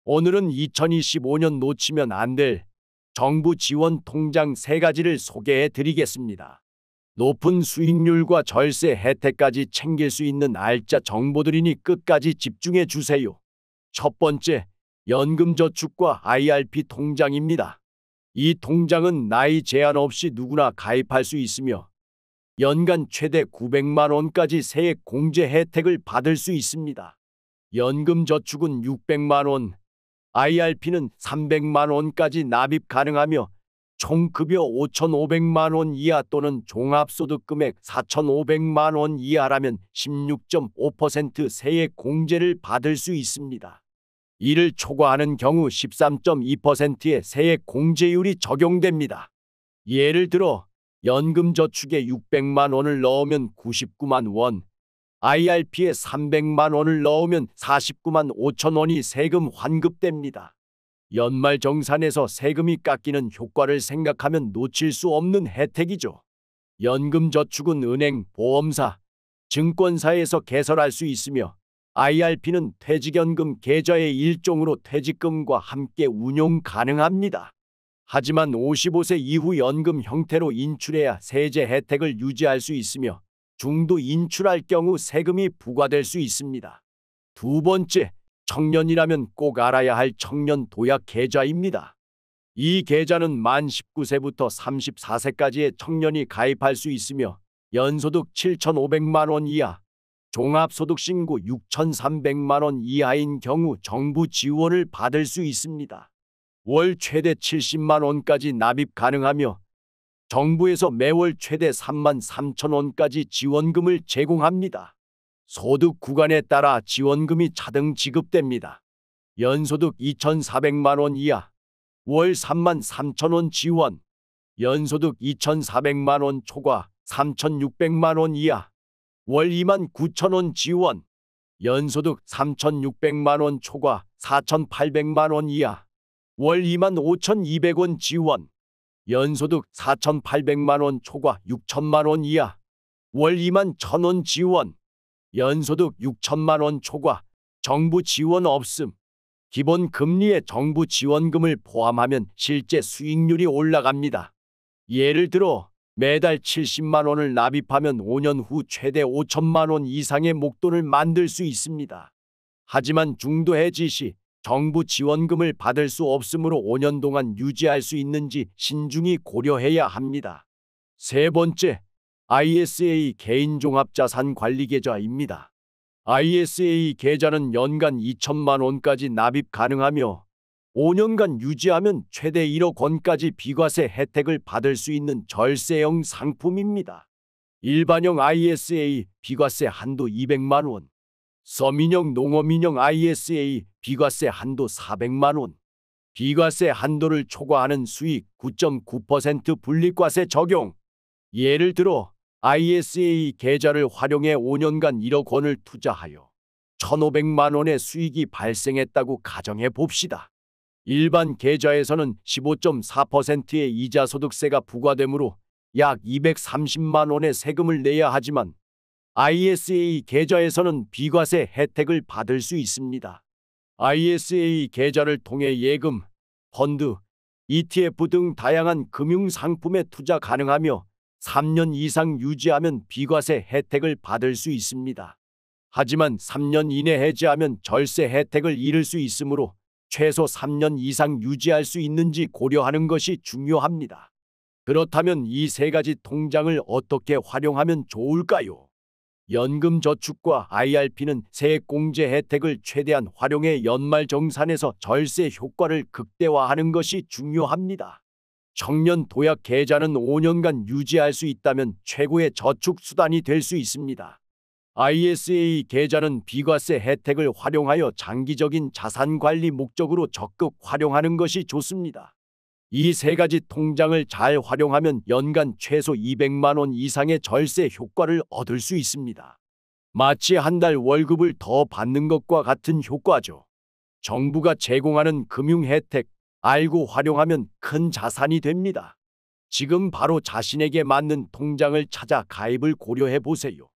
오늘은 2025년 놓치면 안 될 정부 지원 통장 3가지를 소개해 드리겠습니다. 높은 수익률과 절세 혜택까지 챙길 수 있는 알짜 정보들이니 끝까지 집중해 주세요. 첫 번째, 연금저축과 IRP 통장입니다. 이 통장은 나이 제한 없이 누구나 가입할 수 있으며 연간 최대 900만 원까지 세액 공제 혜택을 받을 수 있습니다. 연금저축은 600만 원, IRP는 300만 원까지 납입 가능하며 총 급여 5,500만 원 이하 또는 종합소득 금액 4,500만 원 이하라면 16.5% 세액 공제를 받을 수 있습니다. 이를 초과하는 경우 13.2%의 세액 공제율이 적용됩니다. 예를 들어 연금저축에 600만 원을 넣으면 99만 원, IRP에 300만 원을 넣으면 49만 5천 원이 세금 환급됩니다. 연말정산에서 세금이 깎이는 효과를 생각하면 놓칠 수 없는 혜택이죠. 연금저축은 은행, 보험사, 증권사에서 개설할 수 있으며 IRP는 퇴직연금 계좌의 일종으로 퇴직금과 함께 운용 가능합니다. 하지만 55세 이후 연금 형태로 인출해야 세제 혜택을 유지할 수 있으며 중도 인출할 경우 세금이 부과될 수 있습니다. 두 번째, 청년이라면 꼭 알아야 할 청년 도약 계좌입니다. 이 계좌는 만 19세부터 34세까지의 청년이 가입할 수 있으며 연소득 7,500만 원 이하, 종합소득 신고 6,300만 원 이하인 경우 정부 지원을 받을 수 있습니다. 월 최대 70만 원까지 납입 가능하며 정부에서 매월 최대 3만 3천 원까지 지원금을 제공합니다. 소득 구간에 따라 지원금이 차등 지급됩니다. 연소득 2,400만 원 이하, 월 3만 3천 원 지원, 연소득 2,400만 원 초과 3,600만 원 이하, 월 2만 9천 원 지원, 연소득 3,600만 원 초과 4,800만 원 이하, 월 2만 5,200원 지원, 연소득 4,800만 원 초과 6천만 원 이하, 월 2만 1,000원 지원, 연소득 6천만 원 초과 정부 지원 없음. 기본 금리에 정부 지원금을 포함하면 실제 수익률이 올라갑니다. 예를 들어 매달 70만 원을 납입하면 5년 후 최대 5천만 원 이상의 목돈을 만들 수 있습니다. 하지만 중도 해지 시 정부 지원금을 받을 수 없으므로 5년 동안 유지할 수 있는지 신중히 고려해야 합니다. 세 번째, ISA 개인종합자산관리계좌입니다. ISA 계좌는 연간 2천만 원까지 납입 가능하며 5년간 유지하면 최대 1억 원까지 비과세 혜택을 받을 수 있는 절세형 상품입니다. 일반형 ISA 비과세 한도 200만 원, 서민형 농어민형 ISA 비과세 한도 400만 원, 비과세 한도를 초과하는 수익 9.9% 분리과세 적용. 예를 들어 ISA 계좌를 활용해 5년간 1억 원을 투자하여 1,500만 원의 수익이 발생했다고 가정해 봅시다. 일반 계좌에서는 15.4%의 이자소득세가 부과되므로 약 230만 원의 세금을 내야 하지만 ISA 계좌에서는 비과세 혜택을 받을 수 있습니다. ISA 계좌를 통해 예금, 펀드, ETF 등 다양한 금융상품에 투자 가능하며 3년 이상 유지하면 비과세 혜택을 받을 수 있습니다. 하지만 3년 이내 해지하면 절세 혜택을 잃을 수 있으므로 최소 3년 이상 유지할 수 있는지 고려하는 것이 중요합니다. 그렇다면 이 3가지 통장을 어떻게 활용하면 좋을까요? 연금저축과 IRP는 세액공제 혜택을 최대한 활용해 연말정산에서 절세 효과를 극대화하는 것이 중요합니다. 청년 도약 계좌는 5년간 유지할 수 있다면 최고의 저축 수단이 될 수 있습니다. ISA 계좌는 비과세 혜택을 활용하여 장기적인 자산관리 목적으로 적극 활용하는 것이 좋습니다. 이 3가지 통장을 잘 활용하면 연간 최소 200만 원 이상의 절세 효과를 얻을 수 있습니다. 마치 한 달 월급을 더 받는 것과 같은 효과죠. 정부가 제공하는 금융 혜택, 알고 활용하면 큰 자산이 됩니다. 지금 바로 자신에게 맞는 통장을 찾아 가입을 고려해 보세요.